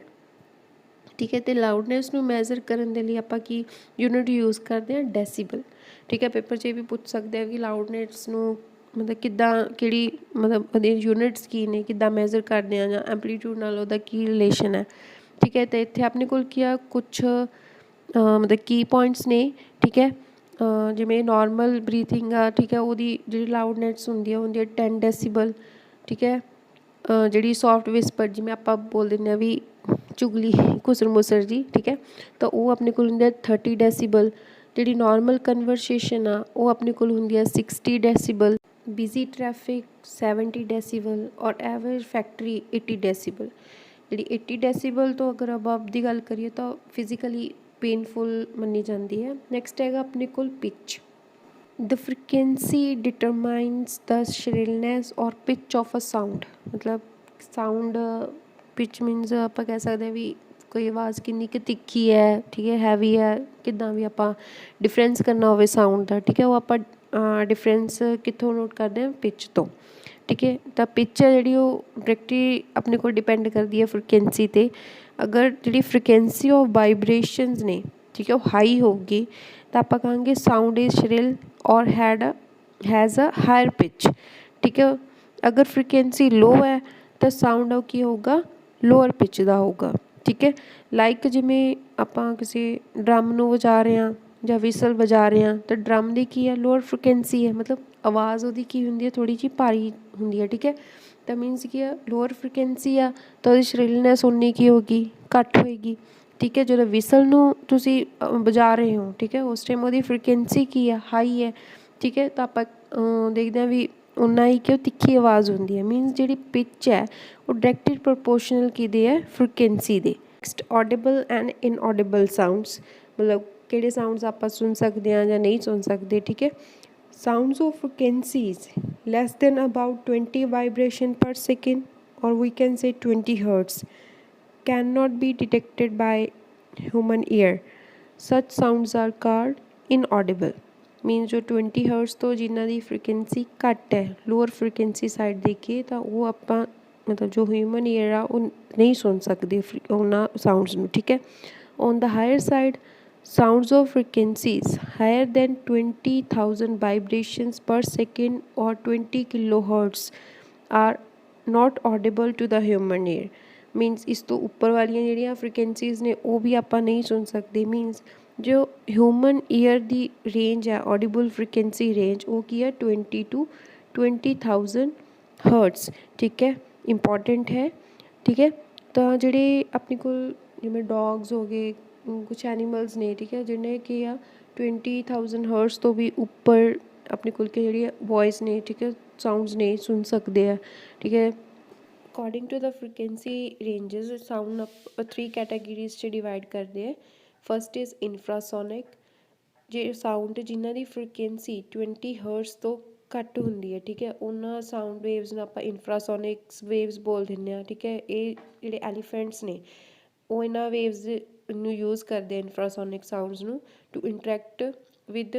ਠੀਕ ਹੈ। ਅਤੇ ਲਾਊਡਨੈਸ ਨੂੰ ਮੈਜ਼ਰ ਕਰਨ ਦੇ ਲਈ ਆਪਾਂ ਕੀ ਯੂਨਿਟ ਯੂਜ਼ ਕਰਦੇ ਹਾਂ, ਡੈਸੀਬਲ, ਠੀਕ ਹੈ। ਪੇਪਰ 'ਚ ਇਹ ਵੀ ਪੁੱਛ ਸਕਦੇ ਆ ਕਿ ਲਾਊਡਨੈਸ ਨੂੰ ਮਤਲਬ ਕਿੱਦਾਂ, ਕਿਹੜੀ ਮਤਲਬ ਉਹਦੇ ਯੂਨਿਟਸ ਕੀ ਨੇ, ਕਿੱਦਾਂ ਮੈਜ਼ਰ ਕਰਦੇ ਹਾਂ, ਜਾਂ ਐਂਪਲੀਟਿਊਡ ਨਾਲ ਉਹਦਾ ਕੀ ਰਿਲੇਸ਼ਨ ਹੈ, ਠੀਕ ਹੈ। ਅਤੇ ਇੱਥੇ ਆਪਣੇ ਕੋਲ ਕੀ ਆ ਕੁਛ ਮਤਲਬ ਕੀ ਪੁਆਇੰਟਸ ਨੇ, ਠੀਕ ਹੈ। ਜਿਵੇਂ ਨੋਰਮਲ ਬਰੀਥਿੰਗ ਆ, ਠੀਕ ਹੈ, ਉਹਦੀ ਜਿਹੜੀ ਲਾਊਡਨੈਸ ਹੁੰਦੀ ਆ 10 ਡੈਸੀਬਲ, ਠੀਕ ਹੈ। ਜਿਹੜੀ ਸੋਫਟ ਵਿਸਪਰ ਜਿਵੇਂ ਆਪਾਂ ਬੋਲ ਦਿੰਦੇ ਹਾਂ ਵੀ ਚੁਗਲੀ ਘੁਸਰ ਮੁਸਰ ਜੀ, ਠੀਕ ਹੈ, ਤਾਂ ਉਹ ਆਪਣੇ ਕੋਲ ਹੁੰਦੀ ਹੈ 30 ਡੈਸੀਬਲ। ਜਿਹੜੀ ਨੋਰਮਲ ਕਨਵਰਸੇਸ਼ਨ ਆ ਉਹ ਆਪਣੇ ਕੋਲ ਹੁੰਦੀ ਹੈ 60 ਡੈਸੀਬਲ। ਬਿਜ਼ੀ ਟਰੈਫਿਕ 70 ਡੈਸੀਬਲ ਔਰ ਐਵਰੇਜ ਫੈਕਟਰੀ 80 ਡੈਸੀਬਲ। ਜਿਹੜੀ 80 ਡੈਸੀਬਲ ਤੋਂ ਅਗਰ ਅਬਵ ਦੀ ਗੱਲ ਕਰੀਏ ਤਾਂ ਫਿਜ਼ੀਕਲੀ ਪੇਨਫੁਲ ਮੰਨੀ ਜਾਂਦੀ ਹੈ। ਨੈਕਸਟ ਹੈਗਾ ਆਪਣੇ ਕੋਲ ਪਿਚ। ਦ ਫ੍ਰੀਕੁਐਂਸੀ ਡਿਟਰਮਾਈਨਸ ਦ ਸ਼੍ਰਿਲਨੈਸ ਔਰ ਪਿਚ ਆਫ ਅ ਸਾਊਂਡ। ਮਤਲਬ ਸਾਊਂਡ ਪਿਚ ਮੀਨਸ ਆਪਾਂ ਕਹਿ ਸਕਦੇ ਹਾਂ ਵੀ ਕੋਈ ਆਵਾਜ਼ ਕਿੰਨੀ ਕੁ ਤਿੱਖੀ ਹੈ, ਠੀਕ ਹੈ, ਹੈਵੀ ਹੈ, ਕਿੱਦਾਂ ਵੀ ਆਪਾਂ ਡਿਫਰੈਂਸ ਕਰਨਾ ਹੋਵੇ ਸਾਊਂਡ ਦਾ, ਠੀਕ ਹੈ, ਉਹ ਆਪਾਂ ਡਿਫਰੈਂਸ ਕਿੱਥੋਂ ਨੋਟ ਕਰਦੇ ਹਾਂ, ਪਿਚ ਤੋਂ, ਠੀਕ ਹੈ। ਤਾਂ ਪਿਚ ਹੈ ਜਿਹੜੀ ਉਹ ਡਾਇਰੈਕਟਲੀ ਆਪਣੇ ਕੋਲ ਡਿਪੈਂਡ ਕਰਦੀ ਹੈ ਫ੍ਰੀਕੁਐਂਸੀ 'ਤੇ। ਅਗਰ ਜਿਹੜੀ ਫ੍ਰੀਕੁਐਂਸੀ ਆਫ ਵਾਈਬ੍ਰੇਸ਼ਨਸ ਨੇ, ਠੀਕ ਹੈ, ਉਹ ਹਾਈ ਹੋਊਗੀ ਤਾਂ ਆਪਾਂ ਕਹਾਂਗੇ ਸਾਊਂਡ ਇਜ਼ ਸ਼੍ਰਿਲ ਔਰ ਹੈਜ਼ ਅ ਹਾਇਰ ਪਿਚ, ਠੀਕ ਹੈ। ਅਗਰ ਫ੍ਰੀਕੁਐਂਸੀ ਲੋ ਹੈ ਤਾਂ ਸਾਊਂਡ ਉਹ ਕੀ ਹੋਊਗਾ, ਲੋਅਰ ਪਿਚ ਦਾ ਹੋਊਗਾ, ਠੀਕ ਹੈ। ਲਾਈਕ ਜਿਵੇਂ ਆਪਾਂ ਕਿਸੇ ਡਰਮ ਨੂੰ ਵਜਾ ਰਹੇ ਹਾਂ ਜਾਂ ਵਿਸਲ ਵਜਾ ਰਹੇ ਹਾਂ ਤਾਂ ਡਰਮ ਦੀ ਕੀ ਹੈ, ਲੋਅਰ ਫ੍ਰੀਕੁਐਂਸੀ ਹੈ, ਮਤਲਬ ਆਵਾਜ਼ ਉਹਦੀ ਕੀ ਹੁੰਦੀ ਹੈ, ਥੋੜ੍ਹੀ ਜਿਹੀ ਭਾਰੀ ਹੁੰਦੀ ਹੈ, ਠੀਕ ਹੈ। ਤਾਂ ਮੀਨਸ ਕੀ ਆ ਲੋਅਰ ਫ੍ਰੀਕੁਐਂਸੀ ਆ ਤਾਂ ਉਹਦੀ ਸ਼੍ਰਿਲਨੈਸ ਉਨੀ ਕੀ ਹੋਊਗੀ, ਘੱਟ ਹੋਏਗੀ, ਠੀਕ ਹੈ। ਜਦੋਂ ਵਿਸਲ ਨੂੰ ਤੁਸੀਂ ਵਜਾ ਰਹੇ ਹੋ, ਠੀਕ ਹੈ, ਉਸ ਟਾਈਮ ਉਹਦੀ ਫ੍ਰੀਕੁਐਂਸੀ ਕੀ ਆ, ਹਾਈ ਹੈ, ਠੀਕ ਹੈ। ਤਾਂ ਆਪਾਂ ਦੇਖਦੇ ਹਾਂ ਵੀ ਉਨਾ ਹੀ ਕਿ ਉਹ ਤਿੱਖੀ ਆਵਾਜ਼ ਹੁੰਦੀ ਹੈ। ਮੀਨਸ ਜਿਹੜੀ ਪਿਚ ਹੈ ਉਹ ਡਾਇਰੈਕਟਲੀ ਪ੍ਰਪੋਰਸ਼ਨਲ ਕਿਹਦੇ ਹੈ, ਫ੍ਰੀਕੁਐਂਸੀ ਦੇ। Next audible and inaudible sounds. ਮਤਲਬ ਕਿਹੜੇ ਸਾਊਂਡਸ ਆਪਾਂ ਸੁਣ ਸਕਦੇ ਹਾਂ ਜਾਂ ਨਹੀਂ ਸੁਣ ਸਕਦੇ, ਠੀਕ ਹੈ। Sounds of frequencies less than about 20 vibration ਪਰ second or we can say 20 hertz cannot be detected by human ear. Such sounds are called inaudible. Means ਜੋ 20 hertz ਤੋਂ ਜਿਨ੍ਹਾਂ ਦੀ ਫ੍ਰੀਕੁਐਂਸੀ ਘੱਟ ਹੈ, ਲੋਅਰ ਫ੍ਰੀਕੁਐਂਸੀ ਸਾਈਡ ਦੇਖੀਏ ਤਾਂ ਉਹ ਆਪਾਂ ਮਤਲਬ ਜੋ ਹਿਊਮਨ ਈਅਰ ਆ ਉਹ ਨਹੀਂ ਸੁਣ ਸਕਦੇ ਉਹਨਾਂ ਸਾਊਂਡਸ ਨੂੰ, ਠੀਕ ਹੈ। On the higher side sounds of frequencies higher than 20,000 vibrations per second or 20 kilohertz are not audible to the human ear. Means ਇਸ ਤੋਂ ਉੱਪਰ ਵਾਲੀਆਂ ਜਿਹੜੀਆਂ ਫ੍ਰੀਕੁਐਂਸੀਜ਼ ਨੇ ਉਹ ਵੀ ਆਪਾਂ ਨਹੀਂ ਸੁਣ ਸਕਦੇ। ਮੀਨਸ जो ह्यूमन ईयर ਦੀ ਰੇਂਜ ਹੈ ऑडिबल फ्रीकुएंसी रेंज वो की है 20 to 20,000 ਹਰਟਸ। ठीक है, इंपॉर्टेंट है। ठीक है, ਤਾਂ ਜਿਹੜੇ ਆਪਣੇ ਕੋਲ ਜਿਵੇਂ ਡੌਗਸ ਹੋ ਗਏ, ਕੁਛ ਐਨੀਮਲਸ ਨੇ, ਠੀਕ ਹੈ, ਜਿਹਨੇ ਕੀ ਆ 20,000 ਹਰਟਸ ਤੋਂ ਵੀ ਉੱਪਰ ਆਪਣੇ ਕੋਲ ਕਿ ਜਿਹੜੀ ਵੋਇਸ ਨੇ, ਠੀਕ ਹੈ, ਸਾਊਂਡਸ ਨੇ ਸੁਣ ਸਕਦੇ ਆ। ਠੀਕ ਹੈ, according to the frequency ranges sound ਆਪਾਂ 3 ਕੈਟਾਗਰੀਜ਼ 'ਚ ਡਿਵਾਈਡ ਕਰਦੇ ਆ। ਫਸਟ ਇਜ਼ ਇਨਫਰਾਸੋਨਿਕ, ਜੇ ਸਾਊਂਡ ਜਿਨ੍ਹਾਂ ਦੀ ਫ੍ਰੀਕੁਐਂਸੀ 20 ਹਰਟਸ ਤੋਂ ਘੱਟ ਹੁੰਦੀ ਹੈ। ਠੀਕ ਹੈ, ਉਹਨਾਂ ਸਾਊਂਡ ਵੇਵਸ ਨੂੰ ਆਪਾਂ ਇਨਫਰਾਸੋਨਿਕਸ ਵੇਵਸ ਬੋਲ ਦਿੰਦੇ ਹਾਂ। ਠੀਕ ਹੈ, ਇਹ ਜਿਹੜੇ ਐਲੀਫੈਂਟਸ ਨੇ ਉਹ ਇਹਨਾਂ ਵੇਵਸ ਨੂੰ ਯੂਜ਼ ਕਰਦੇ ਆ, ਇਨਫਰਾਸੋਨਿਕ ਸਾਊਂਡਸ ਨੂੰ, to interact with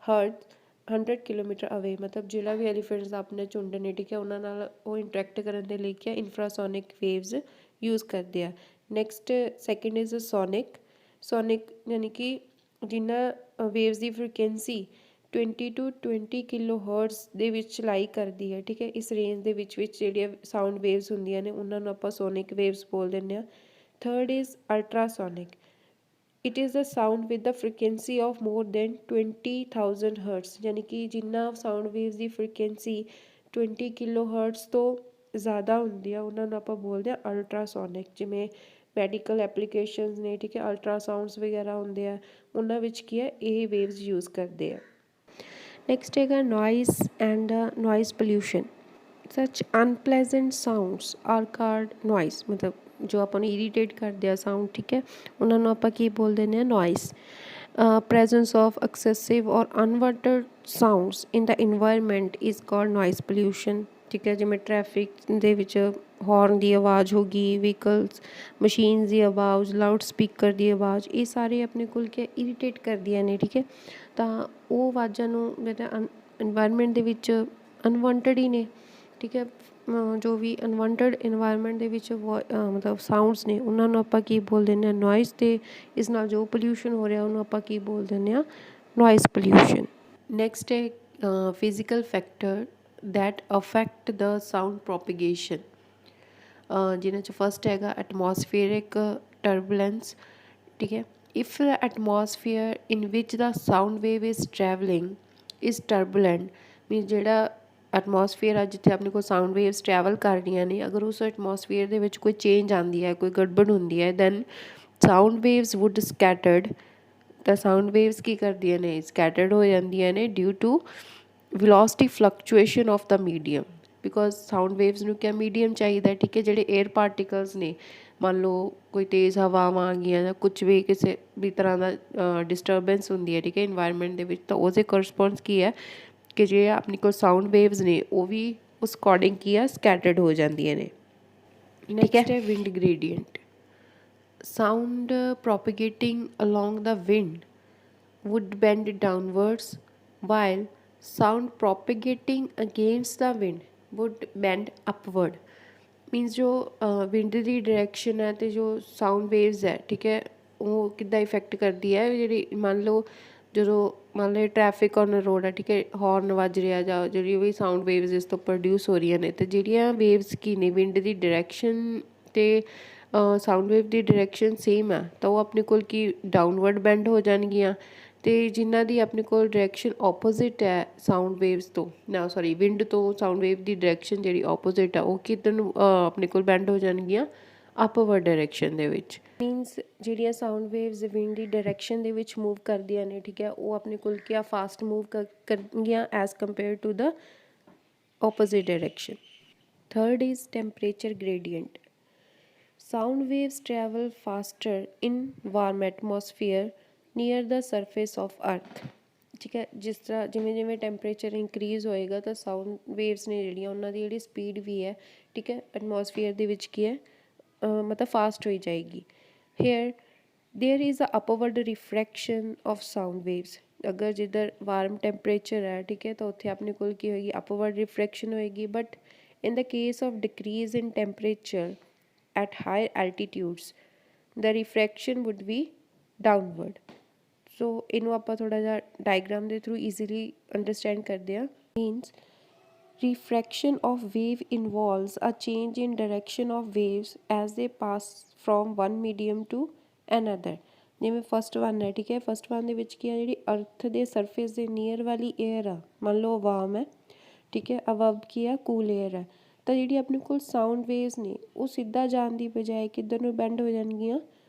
herd 100 kilometre away. ਮਤਲਬ ਜਿਹੜਾ ਵੀ ਐਲੀਫੈਂਟਸ ਦਾ ਆਪਣੇ ਝੁੰਡ ਨੇ, ਠੀਕ ਹੈ, ਉਹਨਾਂ ਨਾਲ ਉਹ ਇੰਟਰੈਕਟ ਕਰਨ ਦੇ ਲਈ ਕੀ ਇਨਫਰਾਸੋਨਿਕ ਵੇਵਸ ਯੂਜ਼ ਕਰਦੇ ਆ। Next second is sonic. Sonic ਯਾਨੀ ਕਿ ਜਿਨ੍ਹਾਂ ਵੇਵਸ ਦੀ ਫ੍ਰੀਕੁਐਂਸੀ 20 to 20 ਕਿਲੋ ਹਰਟਸ ਦੇ ਵਿੱਚ ਲਾਈ ਕਰਦੀ ਹੈ। ਠੀਕ ਹੈ, ਇਸ ਰੇਂਜ ਦੇ ਵਿੱਚ ਜਿਹੜੀਆਂ ਸਾਊਂਡ ਵੇਵਸ ਹੁੰਦੀਆਂ ਨੇ ਉਹਨਾਂ ਨੂੰ ਆਪਾਂ ਸੋਨਿਕ ਵੇਵਸ ਬੋਲ ਦਿੰਦੇ ਹਾਂ। Third is ultrasonic. It is the sound with the frequency of more than 20,000 hertz, ਯਾਨੀ ਕਿ ਜਿੰਨਾ ਸਾਊਂਡ ਵੇਵਸ ਦੀ ਫ੍ਰੀਕੁਐਂਸੀ 20 ਕਿਲੋ ਹਰਟਸ ਤੋਂ ਜ਼ਿਆਦਾ ਹੁੰਦੀ ਆ ਉਹਨਾਂ ਨੂੰ ਆਪਾਂ ਬੋਲਦੇ ਹਾਂ ਅਲਟਰਾਸੋਨਿਕ। ਜਿਵੇਂ ਮੈਡੀਕਲ ਐਪਲੀਕੇਸ਼ਨਸ ਨੇ, ਠੀਕ ਹੈ, ਅਲਟਰਾਸਾਊਂਡਸ ਵਗੈਰਾ ਹੁੰਦੇ ਆ, ਉਹਨਾਂ ਵਿੱਚ ਕੀ ਹੈ ਇਹ ਵੇਵਸ ਯੂਜ਼ ਕਰਦੇ ਆ। ਨੈਕਸਟ ਹੈਗਾ ਨੋਇਸ ਐਂਡ ਨੋਇਸ ਪੋਲਿਊਸ਼ਨ। ਸੱਚ ਅਨਪਲੈਜ਼ੈਂਟ ਸਾਊਂਡਸ ਆਰ ਕਾਲਡ ਨੋਇਸ, ਮਤਲਬ ਜੋ ਆਪਾਂ ਨੂੰ ਇਰੀਟੇਟ ਕਰਦੇ ਆ ਸਾਊਂਡ, ਠੀਕ ਹੈ, ਉਹਨਾਂ ਨੂੰ ਆਪਾਂ ਕੀ ਬੋਲ ਦਿੰਦੇ ਹਾਂ noise. presence of excessive or unwanted sounds in the environment is called noise pollution। ਠੀਕ ਹੈ, ਜਿਵੇਂ ਟ੍ਰੈਫਿਕ ਦੇ ਵਿੱਚ ਹੌਰਨ ਦੀ ਆਵਾਜ਼ ਹੋ ਗਈ, ਵਹੀਕਲਸ ਮਸ਼ੀਨਸ ਦੀ ਆਵਾਜ਼, ਲਾਊਡ ਸਪੀਕਰ ਦੀ ਆਵਾਜ਼, ਇਹ ਸਾਰੇ ਆਪਣੇ ਕੋਲ ਕੀ ਇਰੀਟੇਟ ਕਰਦੀਆਂ ਨੇ। ਠੀਕ ਹੈ, ਤਾਂ ਉਹ ਆਵਾਜ਼ਾਂ ਨੂੰ ਮਤਲਬ ਇਨਵਾਇਰਮੈਂਟ ਦੇ ਵਿੱਚ ਅਨਵਾਂਟਡ ਹੀ ਨੇ। ਠੀਕ ਹੈ, ਜੋ ਵੀ ਅਨਵਾਂਟਡ ਇਨਵਾਇਰਮੈਂਟ ਦੇ ਵਿੱਚ ਮਤਲਬ ਸਾਊਂਡਸ ਨੇ ਉਹਨਾਂ ਨੂੰ ਆਪਾਂ ਕੀ ਬੋਲ ਦਿੰਦੇ ਹਾਂ ਨੋਇਸ। ਅਤੇ ਇਸ ਨਾਲ ਜੋ ਪੋਲਿਊਸ਼ਨ ਹੋ ਰਿਹਾ ਉਹਨੂੰ ਆਪਾਂ ਕੀ ਬੋਲ ਦਿੰਦੇ ਹਾਂ ਨੋਇਸ ਪੋਲਿਊਸ਼ਨ। ਨੈਕਸਟ ਹੈ physical factor that affect the sound propagation, ਜਿਹਨਾਂ 'ਚ ਫਸਟ ਹੈਗਾ ਐਟਮੋਸਫੀਅਰਿਕ ਟਰਬੂਲੈਂਸ। ਠੀਕ ਹੈ, if the atmosphere in which the sound wave is travelling is turbulent, means ਜਿਹੜਾ ਐਟਮੋਸਫੀਅਰ ਆ ਜਿੱਥੇ ਆਪਣੇ ਕੋਲ ਸਾਊਂਡ ਵੇਵਸ ਟਰੈਵਲ ਕਰ ਰਹੀਆਂ ਨੇ, ਅਗਰ ਉਸ ਐਟਮੋਸਫੀਅਰ ਦੇ ਵਿੱਚ ਕੋਈ ਚੇਂਜ ਆਉਂਦੀ ਹੈ, ਕੋਈ ਗੜਬੜ ਹੁੰਦੀ ਹੈ, then sound waves would scattered. ਤਾਂ ਸਾਊਂਡ ਵੇਵਸ ਕੀ ਕਰਦੀਆਂ ਨੇ ਸਕੈਟਰਡ ਹੋ ਜਾਂਦੀਆਂ ਨੇ due to velocity fluctuation of the medium, because sound waves ਨੂੰ ਕਿਆ ਮੀਡੀਅਮ ਚਾਹੀਦਾ। ਠੀਕ ਹੈ, ਜਿਹੜੇ ਏਅਰ ਪਾਰਟੀਕਲਸ ਨੇ, ਮੰਨ ਲਓ ਕੋਈ ਤੇਜ਼ ਹਵਾਵਾਂ ਆ ਗਈਆਂ ਜਾਂ ਕੁਛ ਵੀ ਕਿਸੇ ਵੀ ਤਰ੍ਹਾਂ ਦਾ ਡਿਸਟਰਬੈਂਸ ਹੁੰਦੀ ਹੈ, ਠੀਕ ਹੈ, ਇਨਵਾਇਰਮੈਂਟ ਦੇ ਵਿੱਚ, ਤਾਂ ਉਹਦੇ ਕਰਸਪੋਂਡਸ ਕੀ ਹੈ ਕਿ ਜੇ ਆਪਣੇ ਕੋਲ ਸਾਊਂਡ ਵੇਵਸ ਨੇ ਉਹ ਵੀ ਉਸ ਅਕੋਰਡਿੰਗ ਕੀ ਆ ਸਕੈਟਰਡ ਹੋ ਜਾਂਦੀਆਂ ਨੇ। ਨੈਕਸਟ ਹੈ wind gradient. Sound propagating along the wind would bend downwards, while sound propagating against the wind would bend upward। Means ਜੋ ਵਿੰਡ ਦੀ ਡਾਇਰੈਕਸ਼ਨ ਹੈ ਅਤੇ ਜੋ ਸਾਊਂਡ ਵੇਵਸ ਹੈ, ਠੀਕ ਹੈ, ਉਹ ਕਿੱਦਾਂ ਇਫੈਕਟ ਕਰਦੀ ਹੈ। ਜਿਹੜੀ ਮੰਨ ਲਓ ਜਦੋਂ ਮੰਨ ਲਓ ਟਰੈਫਿਕ ਔਨ ਰੋਡ ਹੈ, ਠੀਕ ਹੈ, ਹੌਰਨ ਵੱਜ ਰਿਹਾ ਜਾਂ ਜਿਹੜੀ ਵੀ ਸਾਊਂਡ ਵੇਵਸ ਇਸ ਤੋਂ ਪ੍ਰੋਡਿਊਸ ਹੋ ਰਹੀਆਂ ਨੇ, ਅਤੇ ਜਿਹੜੀਆਂ ਵੇਵਸ ਕੀ ਨੇ ਵਿੰਡ ਦੀ ਡਾਇਰੈਕਸ਼ਨ ਅਤੇ ਸਾਊਂਡ ਵੇਵ ਦੀ ਡਾਇਰੈਕਸ਼ਨ ਸੇਮ ਆ, ਤਾਂ ਉਹ ਆਪਣੇ ਕੋਲ ਕੀ ਡਾਊਨਵਰਡ ਬੈਂਡ ਹੋ ਜਾਣਗੀਆਂ। ਅਤੇ ਜਿਨ੍ਹਾਂ ਦੀ ਆਪਣੇ ਕੋਲ ਡਾਇਰੈਕਸ਼ਨ ਓਪੋਜ਼ਿਟ ਹੈ ਸਾਊਂਡ ਵੇਵਸ ਤੋਂ, ਨਾ ਸੋਰੀ ਵਿੰਡ ਤੋਂ, ਸਾਊਂਡ ਵੇਵ ਦੀ ਡਾਇਰੈਕਸ਼ਨ ਜਿਹੜੀ ਓਪੋਜ਼ਿਟ ਆ ਉਹ ਕਿੱਧਰ ਨੂੰ ਆਪਣੇ ਕੋਲ ਬੈਂਡ ਹੋ ਜਾਣਗੀਆਂ ਅਪਵਰਡ ਡਾਇਰੈਕਸ਼ਨ ਦੇ ਵਿੱਚ। ਮੀਨਸ ਜਿਹੜੀਆਂ ਸਾਊਂਡ ਵੇਵਸ ਵਿੰਡ ਦੀ ਡਾਇਰੈਕਸ਼ਨ ਦੇ ਵਿੱਚ ਮੂਵ ਕਰਦੀਆਂ ਨੇ, ਠੀਕ ਹੈ, ਉਹ ਆਪਣੇ ਕੋਲ ਕਿਆ ਫਾਸਟ ਮੂਵ ਕਰਨਗੀਆਂ as compare to the opposite direction। Third is temperature gradient। Sound waves travel faster in warm atmosphere near the surface of earth। ਠੀਕ ਹੈ, ਜਿਸ ਤਰ੍ਹਾਂ ਜਿਵੇਂ ਜਿਵੇਂ ਟੈਂਪਰੇਚਰ ਇੰਕਰੀਜ਼ ਹੋਏਗਾ ਤਾਂ ਸਾਊਂਡ ਵੇਵਸ ਨੇ ਜਿਹੜੀਆਂ ਉਹਨਾਂ ਦੀ ਜਿਹੜੀ ਸਪੀਡ ਵੀ ਹੈ, ਠੀਕ ਹੈ, ਐਟਮੋਸਫੀਅਰ ਦੇ ਵਿੱਚ ਕੀ ਹੈ ਮਤਲਬ ਫਾਸਟ ਹੋਈ ਜਾਏਗੀ। Here there is a upward refraction of sound waves. ਅਗਰ ਜਿੱਧਰ ਵਾਰਮ ਟੈਂਪਰੇਚਰ ਹੈ, ਠੀਕ ਹੈ, ਤਾਂ ਉੱਥੇ ਆਪਣੇ ਕੋਲ ਕੀ ਹੋਏਗੀ ਅਪਵਰਡ ਰਿਫਰੈਕਸ਼ਨ ਹੋਏਗੀ। But in the case of decrease in temperature at higher altitudes the refraction would be downward। ਸੋ ਇਹਨੂੰ ਆਪਾਂ ਥੋੜ੍ਹਾ ਜਿਹਾ ਡਾਇਗਰਾਮ ਦੇ ਥਰੂ ਈਜ਼ੀਲੀ ਅੰਡਰਸਟੈਂਡ ਕਰਦੇ ਹਾਂ। Means refraction of wave involves a change in direction of waves as they pass from one medium to another। ਜਿਵੇਂ first one ਹੈ, ਠੀਕ ਹੈ। ਫਸਟ ਵਨ ਦੇ ਵਿੱਚ ਕੀ ਆ, ਜਿਹੜੀ ਅਰਥ ਦੇ ਸਰਫੇਸ ਦੇ ਨੀਅਰ ਵਾਲੀ ਏਅਰ ਆ, ਮੰਨ ਲਓ ਵਾਰਮ ਹੈ, ਠੀਕ ਹੈ। ਅਬਵ ਕੀ ਆ, ਕੂਲ ਏਅਰ ਹੈ। ਤਾਂ ਜਿਹੜੀ ਆਪਣੇ ਕੋਲ ਸਾਊਂਡ ਵੇਵਸ ਨੇ ਉਹ ਸਿੱਧਾ ਜਾਣ ਦੀ ਬਜਾਏ ਕਿੱਧਰ ਨੂੰ ਬੈਂਡ ਹੋ ਜਾਣਗੀਆਂ,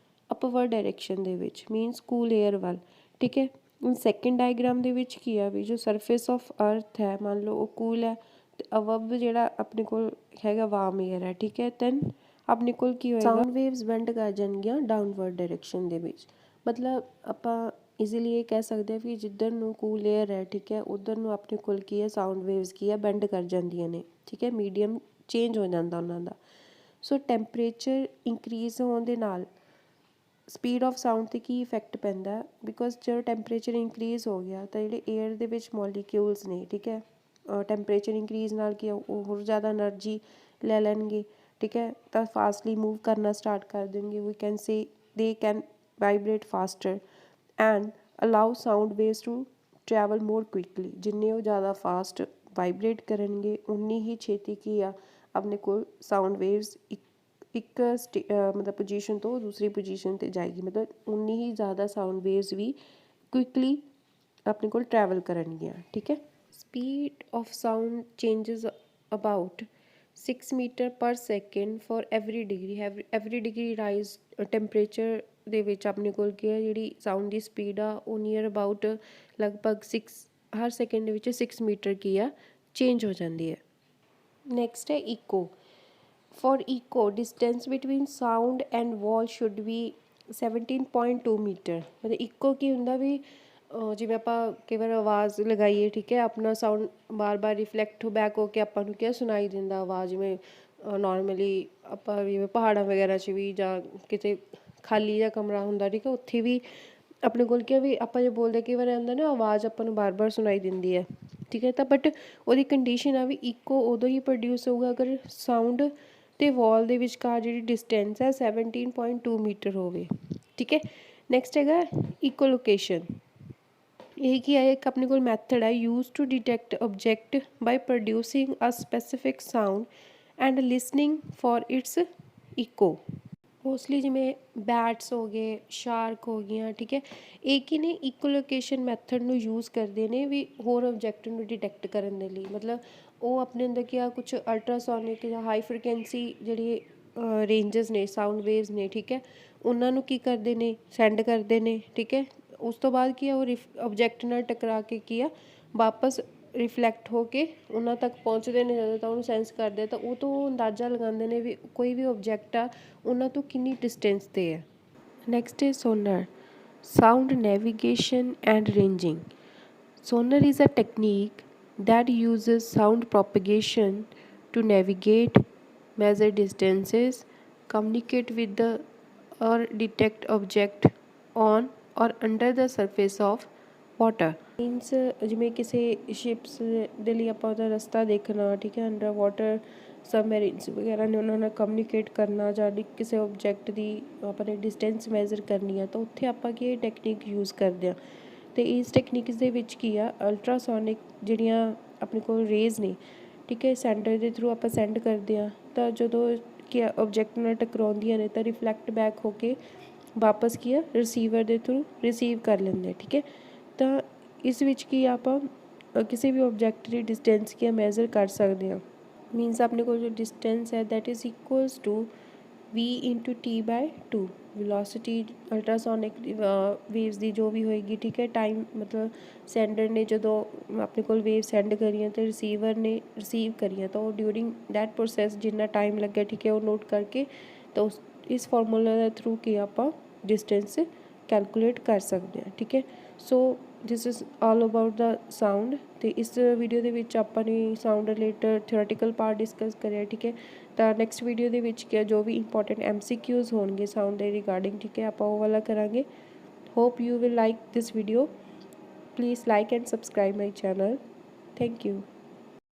ਅਪਵਰਡ ਡਾਇਰੈਕਸ਼ਨ ਦੇ ਵਿੱਚ, ਮੀਨਸ ਕੂਲ ਏਅਰ ਵੱਲ, ਠੀਕ ਹੈ। ਹੁਣ ਸੈਕਿੰਡ ਡਾਇਗਰਾਮ ਦੇ ਵਿੱਚ ਕੀ ਆ ਵੀ ਜੋ ਸਰਫੇਸ ਆਫ ਅਰਥ ਹੈ, ਮੰਨ ਲਓ ਉਹ ਕੂਲ ਹੈ, ਅਤੇ ਅਬਵ ਜਿਹੜਾ ਆਪਣੇ ਕੋਲ ਹੈਗਾ ਵਾਰਮ ਏਅਰ ਹੈ, ਠੀਕ ਹੈ। ਦੈਨ ਆਪਣੇ ਕੋਲ ਕੀ ਹੋਏਗਾ, ਸਾਊਂਡ ਵੇਵਸ ਬੈਂਡ ਕਰ ਜਾਣਗੀਆਂ ਡਾਊਨਵਰਡ ਡਾਇਰੈਕਸ਼ਨ ਦੇ ਵਿੱਚ। ਮਤਲਬ ਆਪਾਂ ਈਜ਼ੀਲੀ ਇਹ ਕਹਿ ਸਕਦੇ ਹਾਂ ਵੀ ਜਿੱਧਰ ਨੂੰ ਕੂਲ ਏਅਰ ਹੈ, ਠੀਕ ਹੈ, ਉੱਧਰ ਨੂੰ ਆਪਣੇ ਕੋਲ ਕੀ ਹੈ, ਸਾਊਂਡ ਵੇਵਸ ਕੀ ਹੈ, ਬੈਂਡ ਕਰ ਜਾਂਦੀਆਂ ਨੇ, ਠੀਕ ਹੈ। ਮੀਡੀਅਮ ਚੇਂਜ ਹੋ ਜਾਂਦਾ ਉਹਨਾਂ ਦਾ। ਸੋ ਟੈਂਪਰੇਚਰ ਇੰਕਰੀਜ਼ ਹੋਣ ਦੇ ਨਾਲ ਸਪੀਡ ਆਫ ਸਾਊਂਡ 'ਤੇ ਕੀ ਇਫੈਕਟ ਪੈਂਦਾ, ਬਿਕੋਜ਼ ਜਦੋਂ ਟੈਂਪਰੇਚਰ ਇੰਕਰੀਜ਼ ਹੋ ਗਿਆ ਤਾਂ ਜਿਹੜੇ ਏਅਰ ਦੇ ਵਿੱਚ ਮੋਲੀਕਿਊਲਸ ਨੇ, ਠੀਕ ਹੈ, ਟੈਂਪਰੇਚਰ ਇੰਕਰੀਜ਼ ਨਾਲ ਕੀ ਉਹ ਹੋਰ ਜ਼ਿਆਦਾ ਐਨਰਜੀ ਲੈ ਲੈਣਗੇ, ਠੀਕ ਹੈ। ਤਾਂ ਫਾਸਟਲੀ ਮੂਵ ਕਰਨਾ ਸਟਾਰਟ ਕਰ ਦੇਣਗੇ। ਵੀ can say they can vibrate faster and allow sound waves to travel more quickly. ਜਿੰਨੇ ਉਹ ਜ਼ਿਆਦਾ ਫਾਸਟ ਵਾਈਬਰੇਟ ਕਰਨਗੇ ਉਨੀ ਹੀ ਛੇਤੀ ਕੀ ਆ ਆਪਣੇ ਕੋਲ ਸਾਊਂਡ ਵੇਵਸ ਇੱਕ ਮਤਲਬ ਪੋਜੀਸ਼ਨ ਤੋਂ ਦੂਸਰੀ ਪੋਜੀਸ਼ਨ 'ਤੇ ਜਾਏਗੀ, ਮਤਲਬ ਉਨੀ ਹੀ ਜ਼ਿਆਦਾ ਸਾਊਂਡ ਵੇਵਸ ਵੀ ਕੁਇਕਲੀ ਆਪਣੇ ਕੋਲ ਟਰੈਵਲ ਕਰਨਗੀਆਂ, ਠੀਕ ਹੈ। Speed of sound changes about 6 metre per second for every degree. Every degree rise temperature ਦੇ ਵਿੱਚ ਆਪਣੇ ਕੋਲ ਕੀ ਹੈ, ਜਿਹੜੀ ਸਾਊਂਡ ਦੀ ਸਪੀਡ ਆ ਉਹ ਨੀਅਰ ਅਬਾਊਟ ਲਗਭਗ 6 ਹਰ ਸੈਕਿੰਡ ਦੇ ਵਿੱਚ 6 ਮੀਟਰ ਕੀ ਆ ਚੇਂਜ ਹੋ ਜਾਂਦੀ ਹੈ। ਨੈਕਸਟ ਹੈ echo. For echo distance between sound and wall should be 17.2 metre. ਮਤਲਬ ਈਕੋ ਕੀ ਹੁੰਦਾ ਵੀ ਜਿਵੇਂ ਆਪਾਂ ਕਈ ਵਾਰ ਆਵਾਜ਼ ਲਗਾਈਏ, ਠੀਕ ਹੈ, ਆਪਣਾ ਸਾਊਂਡ ਬਾਰ-ਬਾਰ ਰਿਫਲੈਕਟ ਬੈਕ ਹੋ ਕੇ ਆਪਾਂ ਨੂੰ ਕਿਆ ਸੁਣਾਈ ਦਿੰਦਾ ਆਵਾਜ਼। ਜਿਵੇਂ ਨੋਰਮਲੀ ਆਪਾਂ ਜਿਵੇਂ ਪਹਾੜਾਂ ਵਗੈਰਾ 'ਚ ਵੀ ਜਾਂ ਕਿਤੇ ਖਾਲੀ ਜਿਹਾ ਕਮਰਾ ਹੁੰਦਾ, ਠੀਕ ਹੈ, ਉੱਥੇ ਵੀ ਆਪਣੇ ਕੋਲ ਕਿਹਾ ਵੀ ਆਪਾਂ ਜੇ ਬੋਲਦੇ ਕਈ ਵਾਰ ਆਉਂਦਾ ਨਾ ਆਵਾਜ਼ ਆਪਾਂ ਨੂੰ ਬਾਰ-ਬਾਰ ਸੁਣਾਈ ਦਿੰਦੀ ਹੈ, ਠੀਕ ਹੈ। ਤਾਂ ਬਟ ਉਹਦੀ ਕੰਡੀਸ਼ਨ ਆ ਵੀ ਈਕੋ ਉਦੋਂ ਹੀ ਪ੍ਰੋਡਿਊਸ ਹੋਊਗਾ ਅਗਰ ਸਾਊਂਡ ਅਤੇ ਵਾਲ ਦੇ ਵਿਚਕਾਰ ਜਿਹੜੀ ਡਿਸਟੈਂਸ ਹੈ 17.2 ਮੀਟਰ ਹੋਵੇ, ਠੀਕ ਹੈ। ਨੈਕਸਟ ਹੈਗਾ ਈਕੋ ਲੋਕੇਸ਼ਨ। ਇਹ ਕੀ ਹੈ, ਇੱਕ ਆਪਣੇ ਕੋਲ ਮੈਥਡ ਹੈ use to detect object by producing a specific sound and listening for its echo. Mostly ਜਿਵੇਂ ਬੈਟਸ ਹੋ ਗਏ, ਸ਼ਾਰਕ ਹੋ ਗਈਆਂ, ਠੀਕ ਹੈ, ਇਹ ਕੀ ਨੇ ਈਕੋ ਲੋਕੇਸ਼ਨ ਮੈਥਡ ਨੂੰ ਯੂਜ਼ ਕਰਦੇ ਨੇ ਵੀ ਹੋਰ ਓਬਜੈਕਟ ਨੂੰ ਡਿਟੈਕਟ ਕਰਨ ਦੇ ਲਈ। ਮਤਲਬ ਉਹ ਆਪਣੇ ਅੰਦਰ ਕੀ ਆ ਕੁਛ ਅਲਟਰਾਸੋਨਿਕ ਜਾਂ ਹਾਈ ਫਰੀਕੁਐਂਸੀ ਜਿਹੜੀ ਰੇਂਜਸ ਨੇ, ਸਾਊਂਡ ਵੇਵਸ ਨੇ, ਠੀਕ ਹੈ, ਉਹਨਾਂ ਨੂੰ ਕੀ ਕਰਦੇ ਨੇ, ਸੈਂਡ ਕਰਦੇ ਨੇ, ਠੀਕ ਹੈ। ਉਸ ਤੋਂ ਬਾਅਦ ਕੀ ਆ ਉਹ ਓਬਜੈਕਟ ਨਾਲ ਟਕਰਾ ਕੇ ਕੀ ਆ ਵਾਪਸ ਰਿਫਲੈਕਟ ਹੋ ਕੇ ਉਹਨਾਂ ਤੱਕ ਪਹੁੰਚਦੇ ਨੇ। ਜਦੋਂ ਤਾਂ ਉਹਨੂੰ ਸੈਂਸ ਕਰਦੇ ਤਾਂ ਉਹ ਤੋਂ ਅੰਦਾਜ਼ਾ ਲਗਾਉਂਦੇ ਨੇ ਵੀ ਕੋਈ ਵੀ ਓਬਜੈਕਟ ਆ ਉਹਨਾਂ ਤੋਂ ਕਿੰਨੀ ਡਿਸਟੈਂਸ 'ਤੇ ਹੈ। Next is sonar, sound navigation and ranging. Sonar is a technique that uses sound propagation to navigate, measure distances, communicate with the or detect object on or under the surface of water. Means ਜਿਵੇਂ ਕਿਸੇ ships ਦੇ ਲਈ ਆਪਾਂ ਉਹਦਾ ਰਸਤਾ ਦੇਖਣਾ, ਠੀਕ ਹੈ, ਅੰਡਰ ਵਾਟਰ ਸਬਮੈਰੀਨਸ ਵਗੈਰਾ ਨੇ ਉਹਨਾਂ ਨਾਲ ਕਮਿਊਨੀਕੇਟ ਕਰਨਾ ਜਾਂ ਕਿਸੇ ਓਬਜੈਕਟ ਦੀ ਆਪਾਂ ਨੇ ਡਿਸਟੈਂਸ ਮੈਜ਼ਰ ਕਰਨੀ ਆ, ਤਾਂ ਉੱਥੇ ਆਪਾਂ ਕੀ ਇਹ ਟੈਕਨੀਕ ਯੂਜ਼ ਕਰਦੇ ਹਾਂ। ਅਤੇ ਇਸ ਟੈਕਨੀਕਸ ਦੇ ਵਿੱਚ ਕੀ ਆ ਅਲਟਰਾਸੋਨਿਕ ਜਿਹੜੀਆਂ ਆਪਣੇ ਕੋਲ ਰੇਜ਼ ਨੇ, ਠੀਕ ਹੈ, ਸੈਂਟਰ ਦੇ ਥਰੂ ਆਪਾਂ ਸੈਂਡ ਕਰਦੇ ਹਾਂ ਤਾਂ ਜਦੋਂ ਕੀ ਆ ਓਬਜੈਕਟ ਨਾਲ ਟਕਰਾਉਂਦੀਆਂ ਨੇ ਤਾਂ ਰਿਫਲੈਕਟ ਬੈਕ ਹੋ ਕੇ ਵਾਪਸ ਕੀ ਆ ਰਿਸੀਵਰ ਦੇ ਥਰੂ ਰਿਸੀਵ ਕਰ ਲੈਂਦੇ, ਠੀਕ ਹੈ। ਤਾਂ ਇਸ ਵਿੱਚ ਕੀ ਆਪਾਂ ਕਿਸੇ ਵੀ ਓਬਜੈਕਟ ਦੀ ਡਿਸਟੈਂਸ ਕੀ ਆ ਮੈਜ਼ਰ ਕਰ ਸਕਦੇ ਹਾਂ। ਮੀਨਸ ਆਪਣੇ ਕੋਲ ਜੋ ਡਿਸਟੈਂਸ ਹੈ that is equals to v/t/2 velocity ultrasonic waves ਦੀ ਜੋ ਵੀ ਹੋਏਗੀ, ਠੀਕ ਹੈ। ਟਾਈਮ ਮਤਲਬ ਸੈਂਡਰ ਨੇ ਜਦੋਂ ਆਪਣੇ ਕੋਲ ਵੇਵ ਸੈਂਡ ਕਰੀਆਂ ਅਤੇ ਰਿਸੀਵਰ ਨੇ ਰਿਸੀਵ ਕਰੀਆਂ ਤਾਂ ਉਹ ਡਿਊਰਿੰਗ ਦੈਟ ਪ੍ਰੋਸੈਸ ਜਿੰਨਾ ਟਾਈਮ ਲੱਗਿਆ, ਠੀਕ ਹੈ, ਉਹ ਨੋਟ ਕਰਕੇ ਤਾਂ ਇਸ ਫਾਰਮੂਲਾ ਦੇ ਥਰੂ ਕੀ ਆਪਾਂ ਡਿਸਟੈਂਸ ਕੈਲਕੂਲੇਟ ਕਰ ਸਕਦੇ ਹਾਂ, ਠੀਕ ਹੈ। So this is all about the sound. ਅਤੇ ਇਸ ਵੀਡੀਓ ਦੇ ਵਿੱਚ ਆਪਾਂ ਨੇ sound related theoretical part discuss ਕਰਿਆ, ਠੀਕ ਹੈ। ਤਾਂ ਨੈਕਸਟ ਵੀਡੀਓ ਦੇ ਵਿੱਚ ਕੀ ਜੋ ਵੀ ਇੰਪੋਰਟੈਂਟ MCQs ਹੋਣਗੇ ਸਾਊਂਡ ਦੇ ਰਿਗਾਰਡਿੰਗ, ਠੀਕ ਹੈ, ਆਪਾਂ ਉਹ ਵਾਲਾ ਕਰਾਂਗੇ। Hope you will like this video. Please like and subscribe my channel. Thank you.